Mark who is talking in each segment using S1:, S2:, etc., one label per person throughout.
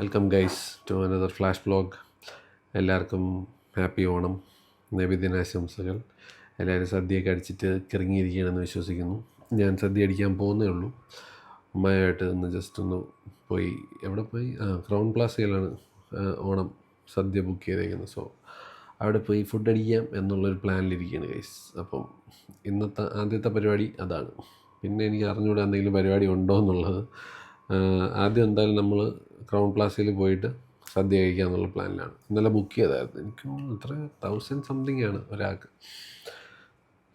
S1: Welcome guys to another flash vlog. എല്ലാവർക്കും happy Onam, നബിദിനാശംസകൾ. എല്ലാവരും സദ്യയൊക്കെ അടിച്ചിട്ട് കിറങ്ങിയിരിക്കുകയാണെന്ന് വിശ്വസിക്കുന്നു. ഞാൻ സദ്യ അടിക്കാൻ പോകുന്നേ ഉള്ളൂ. അമ്മയായിട്ട് ഒന്ന് ജസ്റ്റ് ഒന്ന് പോയി, എവിടെ പോയി, ക്രൗൺ പ്ലാസയിലാണ് ഓണം സദ്യ ബുക്ക് ചെയ്തേക്കുന്നത്. സോ അവിടെ പോയി ഫുഡ് അടിക്കാം എന്നുള്ളൊരു പ്ലാനിലിരിക്കുകയാണ് ഗൈസ്. അപ്പം ഇന്നത്തെ ആദ്യത്തെ പരിപാടി അതാണ്. പിന്നെ എനിക്ക് അറിഞ്ഞുകൂടെ എന്തെങ്കിലും പരിപാടി ഉണ്ടോ എന്നുള്ളത്. ആദ്യം എന്തായാലും നമ്മൾ ക്രൗൺ പ്ലാസയിൽ പോയിട്ട് സദ്യ കഴിക്കുക എന്നുള്ള പ്ലാനിലാണ്. ഇന്നലെ ബുക്ക് ചെയ്തായിരുന്നു. എനിക്ക് എത്ര 1000 സംതിങ് ആണ് ഒരാൾക്ക്.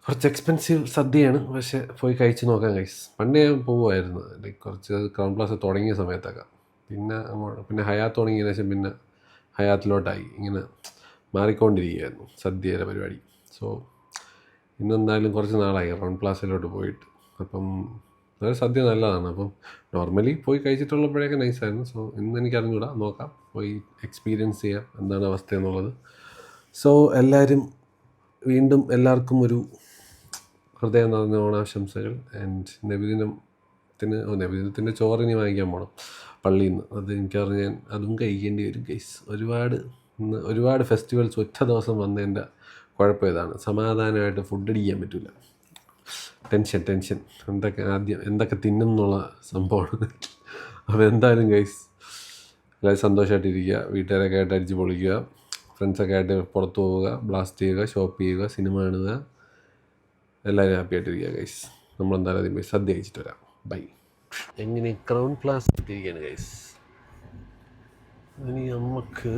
S1: കുറച്ച് എക്സ്പെൻസീവ് സദ്യയാണ്, പക്ഷേ പോയി കഴിച്ച് നോക്കാം ഗൈസ്. പണ്ട് ഞാൻ പോകുമായിരുന്നു, ലൈക്ക് കുറച്ച് ക്രൗൺ പ്ലാസ തുടങ്ങിയ സമയത്തൊക്കെ. പിന്നെ ഹയാത്ത് തുടങ്ങിയതിന് ശേഷം പിന്നെ ഹയാത്തിലോട്ടായി. ഇങ്ങനെ മാറിക്കൊണ്ടിരിക്കുകയായിരുന്നു സദ്യയുടെ പരിപാടി. സോ ഇന്നെന്തായാലും കുറച്ച് നാളായി ക്രൗൺ പ്ലാസയിലോട്ട് പോയിട്ട്. അപ്പം അതൊരു സദ്യ നല്ലതാണ്. അപ്പം നോർമലി പോയി കഴിച്ചിട്ടുള്ളപ്പോഴൊക്കെ നൈസായിരുന്നു. സോ ഇന്ന് എനിക്ക് അറിഞ്ഞൂടാ, നോക്കാം, പോയി എക്സ്പീരിയൻസ് ചെയ്യാം എന്താണ് അവസ്ഥ എന്നുള്ളത്. സോ വീണ്ടും എല്ലാവർക്കും ഒരു ഹൃദയം നിറഞ്ഞ ഓണാശംസകൾ. ആൻഡ് നബിദിനത്തിൻ്റെ ചോറിനി വാങ്ങിക്കാൻ പോകണം പള്ളിയിൽ നിന്ന്. അത് എനിക്കറിഞ്ഞാൽ അതും കഴിക്കേണ്ടി വരും ഗൈസ്. ഒരുപാട് ഫെസ്റ്റിവൽസ് ഒറ്റ ദിവസം വന്നതിൻ്റെ കുഴപ്പം ഇതാണ്, സമാധാനമായിട്ട് ഫുഡ് അടിക്കാൻ പറ്റില്ല. ടെൻഷൻ എന്തൊക്കെ തിന്നും എന്നുള്ള സംഭവമാണ്. അപ്പോൾ എന്തായാലും ഗൈസ് എല്ലാവരും സന്തോഷമായിട്ടിരിക്കുക, വീട്ടുകാരൊക്കെ ആയിട്ട് അടിച്ച് പൊളിക്കുക, ഫ്രണ്ട്സൊക്കെ ആയിട്ട് പുറത്ത് പോവുക, ബ്ലാസ്റ്റ് ചെയ്യുക, ഷോപ്പ് ചെയ്യുക, സിനിമ കാണുക, എല്ലാവരും ഹാപ്പി ആയിട്ടിരിക്കുക ഗൈസ്. നമ്മളെന്തായാലും ആദ്യം പോയി സദ്യ കഴിച്ചിട്ട് വരാം. ബൈ. എങ്ങനെ ക്രൗൺ പ്ലാസ് എത്തിയിരിക്കുകയാണ് ഗൈസ്. ഇനി നമുക്ക്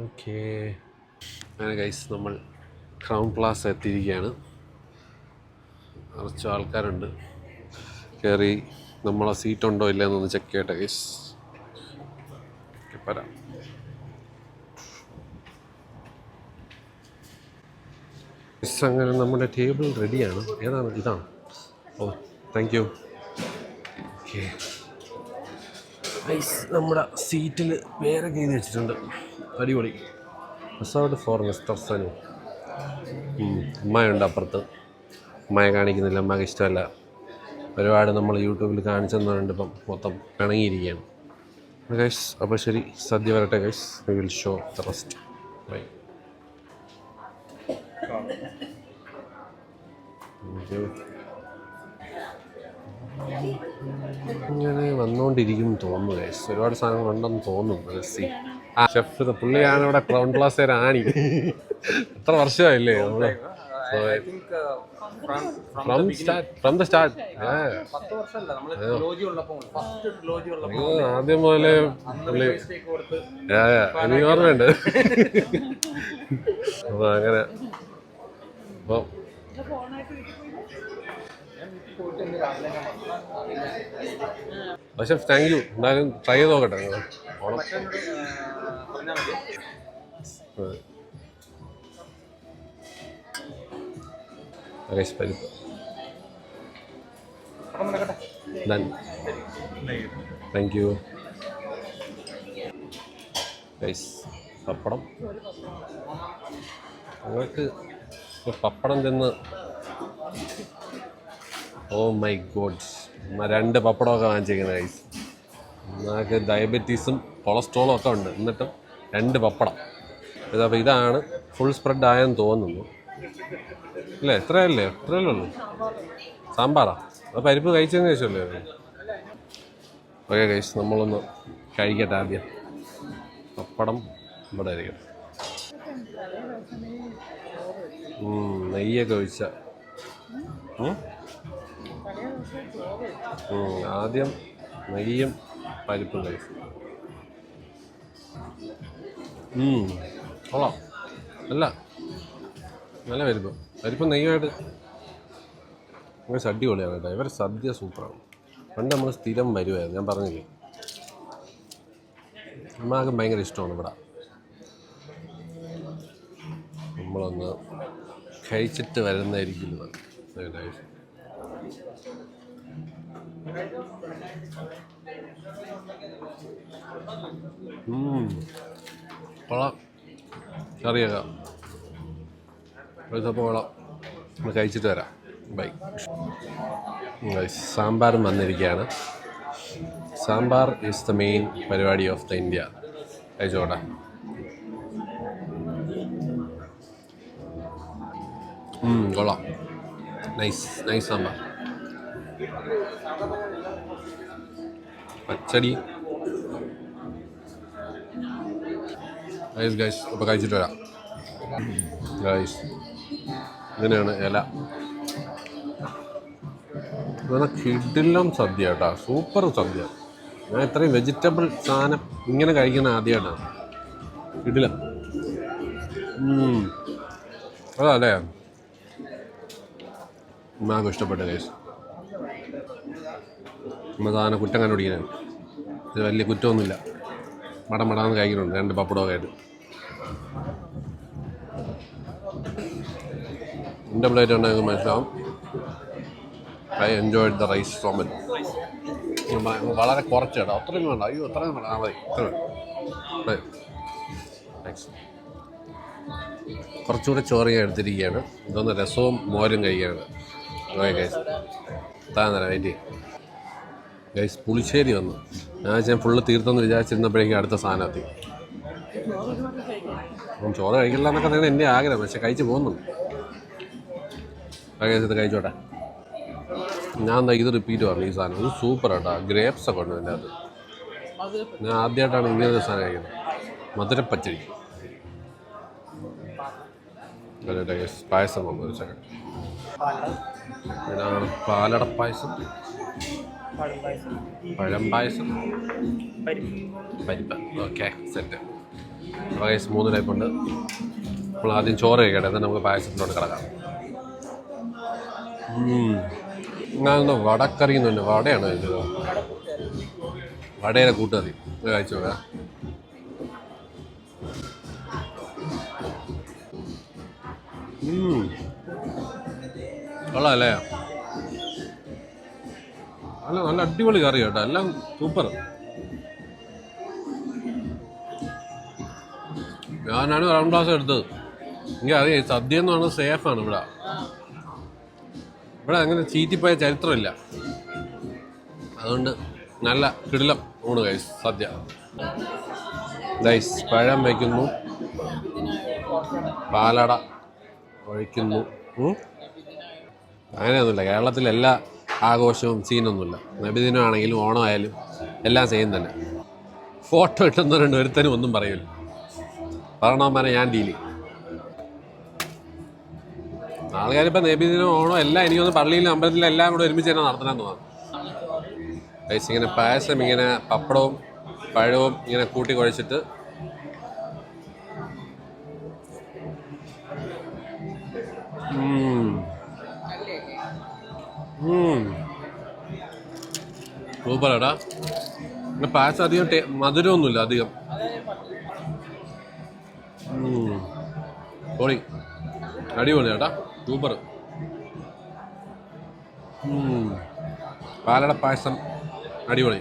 S1: ഓക്കേ, അങ്ങനെ ഗൈസ് നമ്മൾ ക്രൗൺ പ്ലാസ എത്തിയിരിക്കുകയാണ്. കുറച്ച് ആൾക്കാരുണ്ട്. കയറി നമ്മളെ സീറ്റുണ്ടോ ഇല്ല എന്നൊന്ന് ചെക്ക് ചെയ്യട്ടെ ഗൈസ്. വരാം. അങ്ങനെ നമ്മുടെ ടേബിൾ റെഡിയാണ്. ഏതാണ്? ഇതാണ്. Oh, thank you. Okay guys, നമ്മുടെ സീറ്റിൽ പേരൊക്കെ എഴുതി വെച്ചിട്ടുണ്ട്. അടിപൊളി. Reserved for mister Sanu. ഉമ്മയുണ്ട് അപ്പുറത്ത്. ഉമ്മയെ കാണിക്കുന്നില്ല, ഉമ്മക്ക് ഇഷ്ടമല്ല. ഒരുപാട് നമ്മൾ യൂട്യൂബിൽ കാണിച്ചെന്നുണ്ട്. ഇപ്പം മൊത്തം പിണങ്ങിയിരിക്കുകയാണ് ഗൈസ്. അപ്പോൾ ശരി, സദ്യ വരട്ടെ guys. We will show the rest. Bye. ഇങ്ങനെ വന്നുകൊണ്ടിരിക്കും തോന്നുന്നു ഗൈസ്. ഒരുപാട് സാധനങ്ങളുണ്ടെന്ന് തോന്നുന്നു. ഷെഫ് പുള്ളിയാണ് ഇവിടെ ക്രൗൺ പ്ലാസ റാണി. എത്ര വർഷമായില്ലേ നമ്മള് ഫ്രം ദ സ്റ്റാർട്ട്. ആദ്യം മുതലേ പുള്ളി എനിക്ക് ഓർമ്മയുണ്ട്. അപ്പൊ അങ്ങനെ അപ്പം പക്ഷെ താങ്ക് യു. എന്തായാലും ട്രൈ ചെയ്ത് നോക്കട്ടെ. ഓണം പരിപ്പ് താങ്ക് യു ഗൈസ്. പപ്പടം നിങ്ങൾക്ക് പപ്പടം തിന്ന് ഓ മൈ ഗോഡ്. 2 പപ്പടമൊക്കെ വാങ്ങിച്ചേക്കുന്നത് ഗൈസ്. നമുക്ക് ഡയബറ്റീസും കൊളസ്ട്രോളും ഒക്കെ ഉണ്ട്, എന്നിട്ടും 2 പപ്പടം. ഇതപ്പോൾ ഇതാണ് ഫുൾ സ്പ്രെഡ് ആയെന്ന് തോന്നുന്നു അല്ലേ? ഇത്രയല്ലേ ഉള്ളൂ. സാമ്പാറാ? അത് പരിപ്പ് കഴിച്ചതിന് ശേഷമല്ലേ? ഓക്കെ ഗൈസ്, നമ്മളൊന്ന് കഴിക്കട്ടെ ആദ്യം. പപ്പടം ഇവിടെ ആയിരിക്കട്ടെ. നെയ്യൊക്കെ ഒഴിച്ച ആദ്യം നെയ്യും പരിപ്പും കഴിച്ചു. കൊള്ളാം. നല്ല പരിപ്പും നെയ്യുമായിട്ട് അടിപൊളിയാണ് കേട്ടോ. ഇവർ സദ്യ സൂപ്പറാണ്. പണ്ട് നമ്മൾ സ്ഥിരം വരുമായിരുന്നു, ഞാൻ പറഞ്ഞില്ലേ. അമ്മക്ക് ഭയങ്കര ഇഷ്ടമാണ് ഇവിടെ. നമ്മളൊന്ന് കഴിച്ചിട്ട് വരുന്നതായിരിക്കും. കൊള്ളാം, അറിയാം. ഒരു സപ്പം കൊള്ളാം. നമ്മൾ കഴിച്ചിട്ട് വരാം. ബൈ. സാമ്പാറും വന്നിരിക്കുകയാണ്. സാമ്പാർ ഈസ് ദ മെയിൻ പരിപാടി ഓഫ് ദ ഇന്ത്യ. കഴിച്ചോട്ടെ. കൊള്ളാം. നൈസ് സാമ്പാർ. പച്ചടി. ഗൈസ് അപ്പോൾ കഴിച്ചിട്ട് വരാം. ഗൈസ് ഇങ്ങനെയാണ് ഇല. ഇങ്ങനെ കിടിലം സദ്യ കേട്ടോ, സൂപ്പർ സദ്യ. ഞാൻ ഇത്രയും വെജിറ്റബിൾ സാധനം ഇങ്ങനെ കഴിക്കുന്ന ആദ്യമായിട്ടാണ്. കിടിലം. അതല്ലേ ഉമ്മാക്കും ഇഷ്ടപ്പെട്ട കേസ്. നമ്മൾ സാധനം കുറ്റം കണ്ടുപിടിക്കുന്നത് ഇത് വലിയ കുറ്റമൊന്നുമില്ല. മടന്ന് കഴിക്കുന്നുണ്ട് 2 പപ്പടമൊക്കെ ആയിട്ട്. എൻ്റെ പ്ലേറ്റ് ഉണ്ടെങ്കിൽ മനസ്സിലാവും. I enjoyed the rice so much. വളരെ കുറച്ച് കേട്ടോ, അത്രയും വേണ്ട. അയ്യോ അത്രയും വേണ്ട. മതി താങ്ക്സ്. കുറച്ചുകൂടെ ചോറ് ഞാൻ എടുത്തിരിക്കുകയാണ്. ഇതൊന്ന് രസവും മോരും കഴിക്കുകയാണ്. ഓക്കെ ഗൈസ്, താന്നേരം വെയിറ്റ്. ഗൈസ് പുളിശ്ശേരി വന്നു. ഞാൻ ഫുള്ള് തീർത്തെന്ന് വിചാരിച്ചിരുന്നപ്പോഴേക്കും അടുത്ത സാധനം എത്തി. ചോറ് കഴിക്കില്ല എന്നൊക്കെ തന്നെ എൻ്റെ ആഗ്രഹം, പക്ഷെ കഴിച്ച് പോകുന്നുണ്ട്. ഇത് കഴിച്ചോട്ടെ. ഞാൻ എന്താ ഇത് റിപ്പീറ്റ് പറഞ്ഞു. ഈ സാധനം ഇത് സൂപ്പർ കേട്ടോ. ഗ്രേപ്സ് ഒക്കെ ഉണ്ട് ഇതിൻ്റെ അകത്ത്. ഞാൻ ആദ്യമായിട്ടാണ് ഇങ്ങനൊരു സാധനം കഴിക്കുന്നത്. മധുരപ്പച്ചടി. പായസം വന്നു ഒരു സെക്കൻഡ്. ഇതാണ് പാലട പായസം, പഴം പായസം, പരിപ്പ്. Okay set. പായസം 3 ടൈപ്പ് ഉണ്ട്. നമ്മൾ ആദ്യം ചോറ് കഴിക്കട്ടെ, എന്നിട്ട് നമുക്ക് പായസത്തിലോട്ട് കിടക്കാം. ഞാനെന്തോ വടക്കറിയുന്നുണ്ട്. വടയാണ് കഴിച്ചത്. വടയുടെ കൂട്ടുകറി കഴിച്ചു നോക്കാം. കൊള്ളാമല്ലേ? നല്ല അടിപൊളി കറി കേട്ടോ, എല്ലാം സൂപ്പർ. ഞാനാണ് റൗണ്ട് ഗ്ലാസ് എടുത്തത്. എനിക്ക് അറിയാം സദ്യ എന്ന് പറഞ്ഞാൽ സേഫാണ്. ഇവിടെ അങ്ങനെ ചീറ്റിപ്പോയ ചരിത്രമില്ല. അതുകൊണ്ട് നല്ല കിടിലം ഊണ് ഗൈസ് സദ്യ. ഗൈസ് പഴം വയ്ക്കുന്നു, പാലട ഒഴിക്കുന്നു. അങ്ങനെയൊന്നുമില്ല. കേരളത്തിലെല്ലാ ആഘോഷവും സീനൊന്നുമില്ല. നബിദിനമാണെങ്കിലും ഓണമായാലും എല്ലാം സെയിം തന്നെ. ഫോട്ടോ ഇട്ടുന്നവരുണ്ട്, ഒരുത്തനും ഒന്നും പറയില്ല. പറയണമെന്ന് ഞാൻ ഡീല്. ആൾക്കാരിപ്പോൾ നബിദിനം ഓണം എല്ലാം എനിക്കൊന്ന് പള്ളിയിലും അമ്പലത്തിലും എല്ലാം കൂടെ ഒരുമിച്ച് തന്നെ നടത്തണമെന്ന് തോന്നുന്നു. ഗൈസ് ഇങ്ങനെ പായസം ഇങ്ങനെ പപ്പടവും പഴവും ഇങ്ങനെ കൂട്ടി കുഴച്ചിട്ട് സൂപ്പറാടാ. പിന്നെ പായസം അധികം മധുരമൊന്നുമില്ല അധികം. പൊളി, അടിപൊളി ചേട്ടാ, സൂപ്പർ. പാലട പായസം അടിപൊളി.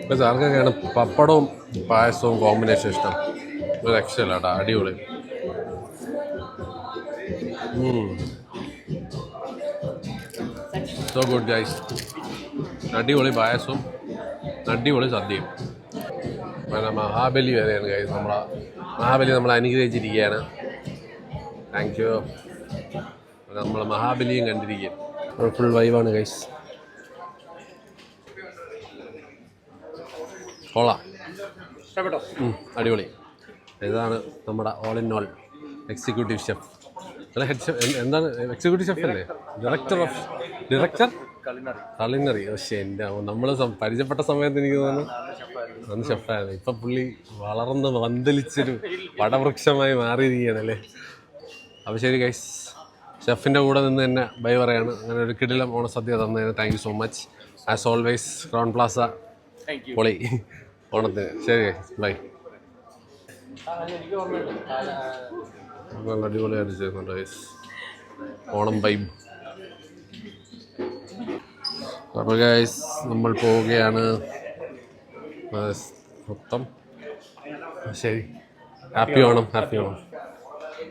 S1: ഇപ്പം ആർക്കൊക്കെയാണ് പപ്പടവും പായസവും കോമ്പിനേഷൻ ഇഷ്ടം? ഒരു രക്ഷയില്ല കേട്ടോ, അടിപൊളി. So good guys. അടിപൊളി പായസവും അടിപൊളി സദ്യയും. പിന്നെ മഹാബലി വരെയാണ് ഗൈസ്. മഹാബലി നമ്മളെ അനുഗ്രഹിച്ചിരിക്കുകയാണ്. Thank you. നമ്മൾ മഹാബലിയും കണ്ടിരിക്കുകയാണ്. Full വൈവാണ് guys. കൊള്ളാം, ഇഷ്ടപ്പെട്ടോ? അടിപൊളി. ഇതാണ് നമ്മുടെ all in all executive chef. അല്ല ഹെഡ് ഷെഫ് എന്താണ്? എക്സിക്യൂട്ടീവ് ഷെഫ് അല്ലേ? Director culinary. പക്ഷേ എൻ്റെ നമ്മൾ പരിചയപ്പെട്ട സമയത്ത് എനിക്ക് തോന്നുന്നു അന്ന് ഷെഫായിരുന്നു. ഇപ്പം പുള്ളി വളർന്ന് വന്തലിച്ചൊരു വടവൃക്ഷമായി മാറിയിരിക്കുകയാണല്ലേ. അപ്പോൾ ശരി ഗൈസ്, ഷെഫിൻ്റെ കൂടെ നിന്ന് തന്നെ ബൈ പറയാണ്. അങ്ങനെ ഒരു കിടിലം ഓണസദ്യ തന്നതിന് thank you so much. As always crown Plaza പൊളി ഓണത്തിന്. ശരി ഗൈസ്, ബൈ. നല്ല അടിപൊളിയായിട്ട് ചെയ്യുന്നുണ്ട് ഗൈസ്, ഓണം വൈബ്. അപ്പോൾ ഗൈസ് നമ്മൾ പോവുകയാണ് മൊത്തം. ശരി, ഹാപ്പി ഓണം, ഹാപ്പി ഓണം.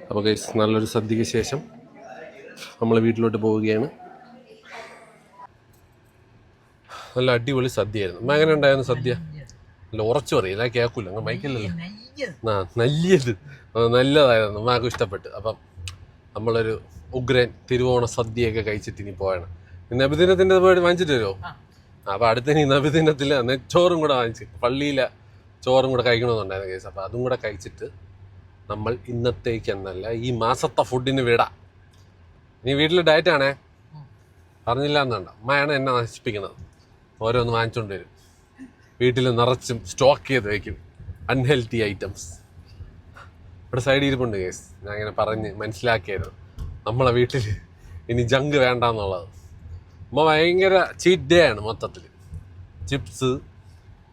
S1: അപ്പോൾ ഗൈസ് നല്ലൊരു സദ്യക്ക് ശേഷം നമ്മൾ വീട്ടിലോട്ട് പോവുകയാണ്. നല്ല അടിപൊളി സദ്യയായിരുന്നു. അമ്മ എങ്ങനെ ഉണ്ടായിരുന്നു സദ്യ? അല്ല ഉറച്ചു പറയും, ഞാൻ കേൾക്കില്ല, അങ്ങ് മൈക്കില്ലല്ലോ. നല്ലത് നല്ലതായിരുന്നു, അമ്മക്കും ഇഷ്ടപ്പെട്ട്. അപ്പം നമ്മളൊരു ഉഗ്രൻ തിരുവോണ സദ്യയൊക്കെ കഴിച്ചിട്ട് ഇനി പോയാണ്. നബിദിനത്തിൻ്റെ വാങ്ങിച്ചിട്ട് വരുമോ? അപ്പോൾ അടുത്ത നബിദിനത്തിൽ നെച്ചോറും കൂടെ വാങ്ങിച്ച് പള്ളിയിലെ ചോറും കൂടെ കഴിക്കണമെന്നുണ്ടായിരുന്നു കേസ്. അപ്പോൾ അതും കൂടെ കഴിച്ചിട്ട് നമ്മൾ ഇന്നത്തേക്ക് എന്നല്ല ഈ മാസത്തെ ഫുഡിന് വിടാം. നീ വീട്ടിൽ ഡയറ്റാണേ, പറഞ്ഞില്ല എന്നുണ്ട. അമ്മയാണ് എന്നെ നശിപ്പിക്കുന്നത്. ഓരോന്ന് വാങ്ങിച്ചുകൊണ്ട് വരും, വീട്ടിൽ നിറച്ചും സ്റ്റോക്ക് ചെയ്ത് വയ്ക്കും അൺഹെൽത്തി ഐറ്റംസ്. ഇവിടെ സൈഡിൽ ഇരിപ്പുണ്ട് കേസ്. ഞാൻ ഇങ്ങനെ പറഞ്ഞ് മനസ്സിലാക്കിയായിരുന്നു നമ്മളെ വീട്ടിൽ ഇനി ജങ്ക് വേണ്ടെന്നുള്ളത്. അമ്മ ഭയങ്കര ചീറ്റ് ഡേ ആണ് മൊത്തത്തിൽ. ചിപ്സ്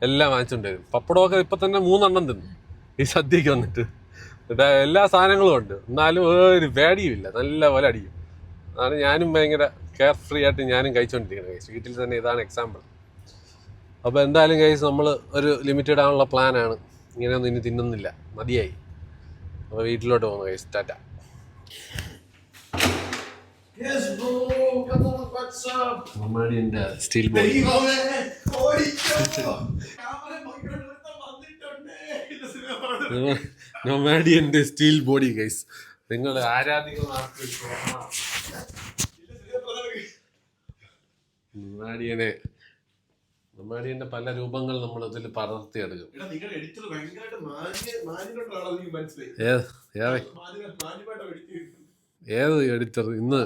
S1: എല്ലാം വാങ്ങിച്ചുകൊണ്ട് വരും. പപ്പടമൊക്കെ ഇപ്പം തന്നെ 3 എണ്ണം തിന്നു ഈ സദ്യക്ക് വന്നിട്ട്. എല്ലാ സാധനങ്ങളും ഉണ്ട്, എന്നാലും ഒരു പേടിയുമില്ല, നല്ല പോലെ അടിക്കും. അതാണ് ഞാനും ഭയങ്കര കെയർ ഫ്രീ ആയിട്ട് ഞാനും കഴിച്ചുകൊണ്ടിരിക്കുന്നത് കേസ്. വീട്ടിൽ തന്നെ ഇതാണ് എക്സാമ്പിൾ. അപ്പോൾ എന്തായാലും കേസ് നമ്മൾ ഒരു ലിമിറ്റഡ് ആണുള്ള പ്ലാനാണ്. ഇങ്ങനെയൊന്നും ഇനി തിന്നുന്നില്ല, മതിയായി. അപ്പോൾ വീട്ടിലോട്ട് പോകുന്നു കേസ്. ടാറ്റ. സ്റ്റീൽ ബോഡി നൊമാഡിയന്റെ സ്റ്റീൽ ബോഡി ഗൈസ്. നിങ്ങൾ ആരാധിക്കുന്ന നൊമാഡിയന്റെ പല രൂപങ്ങൾ നമ്മൾ ഇതിൽ പടർത്തിയെടുക്കും. ഏത് എഡിറ്റർ? ഇന്ന്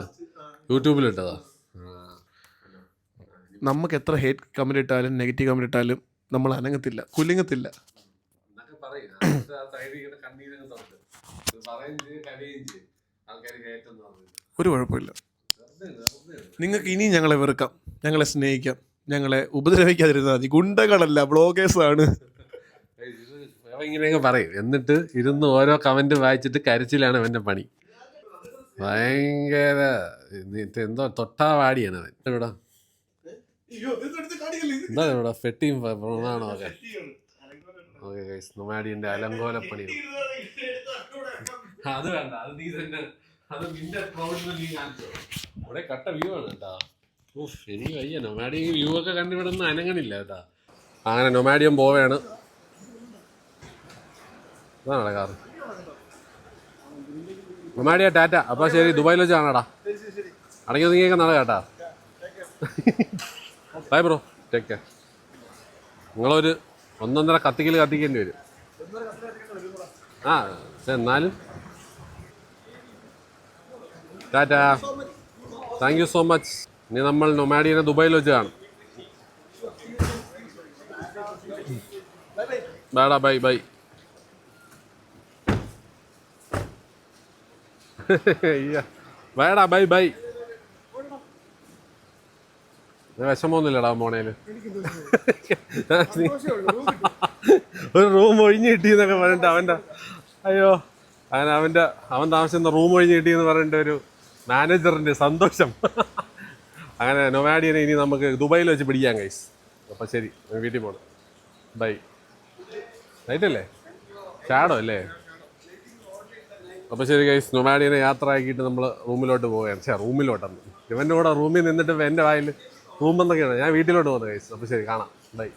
S1: യൂട്യൂബിലിട്ടതാ.
S2: നമുക്ക് എത്ര ഹേറ്റ് കമന്റ് ഇട്ടാലും നെഗറ്റീവ് കമന്റ് ഇട്ടാലും നമ്മൾ അനങ്ങത്തില്ല, കുലുങ്ങത്തില്ല. ഒരു കുഴപ്പമില്ല. നിങ്ങൾക്ക് ഇനിയും ഞങ്ങളെ വെറുക്കാം, ഞങ്ങളെ സ്നേഹിക്കാം, ഞങ്ങളെ ഉപദ്രവിക്കാതിരുന്നാൽ മതി. ഗുണ്ടകളല്ല, ബ്ലോഗേഴ്സാണ്.
S1: ഇങ്ങനെയൊക്കെ പറയും, എന്നിട്ട് ഇരുന്ന് ഓരോ കമന്റ് വായിച്ചിട്ട് കരച്ചിലാണ് അവൻ്റെ പണി. ഭയങ്കര എന്തോ തൊട്ടാ വാടിയാണ് അവൻ. ഇവിടെ എന്താ ഇവിടെ ഫെട്ടിയും ആണോ? ഓക്കെ ഓക്കെ ഗൈസ്, നൊമാഡിയന്റെ അലങ്കോലപ്പണി. അത് വേണ്ട, അത് നീ തന്നെ, അത് നിന്റെ പ്രൗഡിൽ നീ കാണിച്ചോ. ഇവിടെ കട്ട വ്യൂ ആണ് കേട്ടാ. ഓഹ് എനിക്ക് വയ്യ, നൊമാഡി വ്യൂ ഒക്കെ കണ്ടിവിടുന്ന അനങ്ങണില്ല കേട്ടാ. അങ്ങനെ നൊമാഡിയൻ പോവുകയാണ്. അതാണോ കാറ്? നൊമാഡിയ ടാറ്റ. അപ്പോൾ ശരി, ദുബായിൽ വെച്ച് കാണാടാ. അടങ്ങി ഒതുങ്ങിയൊക്കെ നാളെ കേട്ടാ. Bye bro, take care. നിങ്ങളൊരു 1.5 കത്തിക്കേണ്ടി വരും. ആ എന്നാലും tata, thank you so much. ഇനി നമ്മൾ നൊമാഡിയനെ ദുബായിൽ വെച്ച് കാണും. ബാടാ, ബൈ ബൈ. വേടാ, ബൈ ബൈ. വിഷമൊന്നുമില്ലടാ മോണേല്. ഒരു റൂം ഒഴിഞ്ഞ് കിട്ടിയെന്നൊക്കെ പറഞ്ഞിട്ട് അവൻ്റെ അയ്യോ അവൻ താമസിക്കുന്ന റൂം ഒഴിഞ്ഞ് കിട്ടിയെന്ന് പറഞ്ഞിട്ട് ഒരു മാനേജറിൻ്റെ സന്തോഷം. അങ്ങനെ നൊമാഡിയനെ ഇനി നമുക്ക് ദുബായിൽ വെച്ച് പിടിക്കാം ഗൈസ്. അപ്പം ശരി, വീട്ടിൽ പോകണം. ബൈ. റൈറ്റല്ലേ? ഷാഡോ അല്ലേ? അപ്പോൾ ശരി ഗൈസ്, നൊമാഡിയനെ യാത്ര ആക്കിയിട്ട് നമ്മൾ റൂമിലോട്ട് പോവുകയാണ്. റൂമിലോട്ടാണ് ഇവൻ്റെ കൂടെ റൂമിൽ നിന്നിട്ട് എൻ്റെ വായിൽ റൂമെന്നൊക്കെയാണ്. ഞാൻ വീട്ടിലോട്ട് പോകുന്നത് ഗൈസ്. അപ്പോൾ ശരി, കാണാം. ബൈ.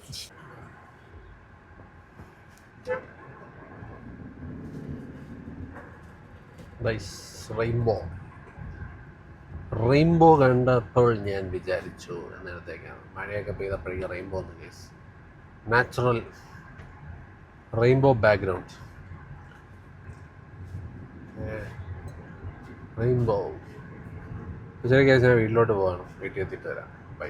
S1: റെയിൻബോ കണ്ടപ്പോൾ ഞാൻ വിചാരിച്ചു എന്നേരത്തേക്കാണ് മഴയൊക്കെ പെയ്തപ്പോഴേക്കും റെയിൻബോ എന്ന് case. Natural rainbow background, rainbow. ശരി ഗൈസ്, ഞാൻ വീട്ടിലോട്ട് പോവാണ്. വീട്ടിൽ എത്തിയിട്ട് വരാം. ബൈ.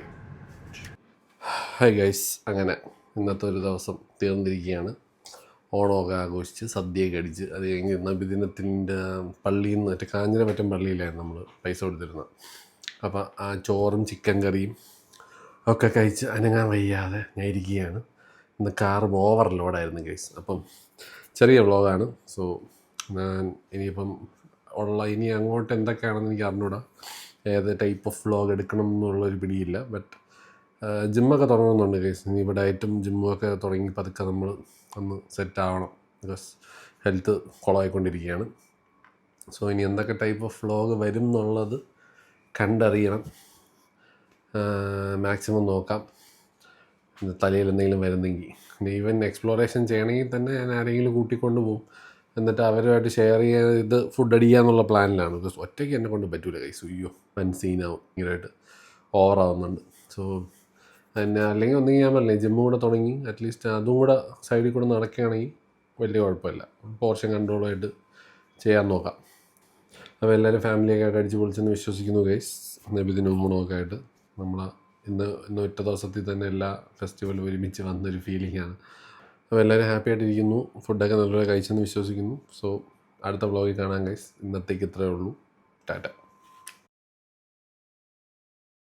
S1: ഹായ് ഗൈസ്, അങ്ങനെ ഇന്നത്തെ ഒരു ദിവസം തീർന്നിരിക്കുകയാണ്. ഓണമൊക്കെ ആഘോഷിച്ച് സദ്യയൊക്കെ അടിച്ച് അത് കഴിഞ്ഞ് നബിദിനത്തിൻ്റെ പള്ളിയിൽ നിന്ന് കാഞ്ഞിരമറ്റം പള്ളിയിലായിരുന്നു നമ്മൾ പൈസ കൊടുത്തിരുന്നത്. അപ്പം ആ ചോറും ചിക്കൻ കറിയും ഒക്കെ കഴിച്ച് അനങ്ങാൻ വയ്യാതെ ഞാൻ ഇരിക്കുകയാണ്. ഇന്ന് കാറ് ഓവർ ലോഡായിരുന്നു ഗൈസ്. അപ്പം ചെറിയ വ്ളോഗാണ്. സോ ഞാൻ ഇനിയിപ്പം ഇനി അങ്ങോട്ട് എന്തൊക്കെയാണെന്ന് എനിക്ക് അറിഞ്ഞൂടാ, ഏത് ടൈപ്പ് ഓഫ് വ്ളോഗ് എടുക്കണം എന്നുള്ളൊരു പിടിയില്ല. ബട്ട് ജിമ്മൊക്കെ തുടങ്ങുന്നുണ്ട് ഗൈസ്. ഇനി ഇവിടെ ഡയറ്റും ജിമ്മൊക്കെ തുടങ്ങി പതുക്കെ നമ്മൾ ഒന്ന് സെറ്റ് ആവണം. Because health കുളമായിക്കൊണ്ടിരിക്കുകയാണ്. സോ ഇനി എന്തൊക്കെ ടൈപ്പ് ഓഫ് വ്ളോഗ് വരും എന്നുള്ളത് കണ്ടറിയണം. മാക്സിമം നോക്കാം തലയിൽ എന്തെങ്കിലും വരുന്നെങ്കിൽ. പിന്നെ ഈവൻ എക്സ്പ്ലോറേഷൻ ചെയ്യണമെങ്കിൽ തന്നെ ഞാൻ ആരെങ്കിലും കൂട്ടിക്കൊണ്ട് പോകും. എന്നിട്ട് അവരുമായിട്ട് ഷെയർ ചെയ്ത് ഫുഡ് അടിക്കുക എന്നുള്ള പ്ലാനിലാണ്. ബിക്കോസ് ഒറ്റയ്ക്ക് എന്നെ കൊണ്ട് പറ്റൂല കൈസ്. അയ്യോ സീനാവും, ഭയങ്കരമായിട്ട് ഓവറാവുന്നുണ്ട്. സോ പിന്നെ അല്ലെങ്കിൽ ഒന്നെങ്കിൽ ഞാൻ പറഞ്ഞില്ലേ ജിമ്മും കൂടെ തുടങ്ങി അറ്റ്ലീസ്റ്റ് അതും കൂടെ സൈഡിൽ കൂടെ നടക്കുകയാണെങ്കിൽ വലിയ കുഴപ്പമില്ല. പോർഷൻ കൺട്രോളായിട്ട് ചെയ്യാൻ നോക്കാം. അപ്പോൾ എല്ലാവരും ഫാമിലിയൊക്കെ ആയിട്ട് അടിച്ച് പൊളിച്ചെന്ന് വിശ്വസിക്കുന്നു ഗൈസ്. നബിദിനും ഉമ്മണമൊക്കെ ആയിട്ട് നമ്മൾ ഇന്ന് ഒറ്റ ദിവസത്തിൽ തന്നെ എല്ലാ ഫെസ്റ്റിവലും ഒരുമിച്ച് വന്നൊരു ഫീലിംഗാണ്. അപ്പോൾ എല്ലാവരും ഹാപ്പി ആയിട്ടിരിക്കുന്നു. ഫുഡൊക്കെ നല്ലപോലെ കഴിച്ചെന്ന് വിശ്വസിക്കുന്നു. സോ അടുത്ത വ്ളോഗിൽ കാണാം ഗൈസ്. ഇന്നത്തേക്ക് ഇത്രയേ ഉള്ളൂ. ടാറ്റ.